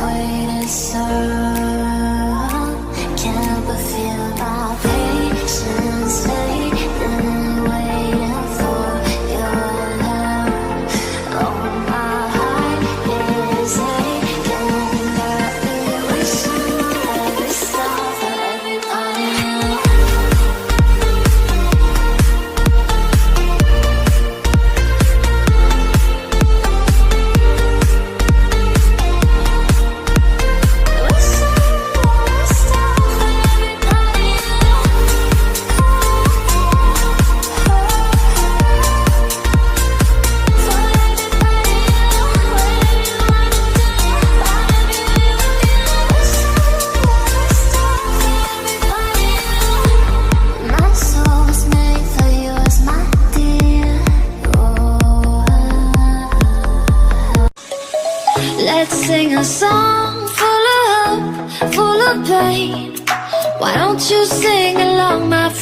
waited so long, can't but feel my patience fading, waiting for your love. Oh, my heart is aching, got me wishing every star for everybody new. Let's sing a song full of hope, full of pain. Why don't you sing along, my friend?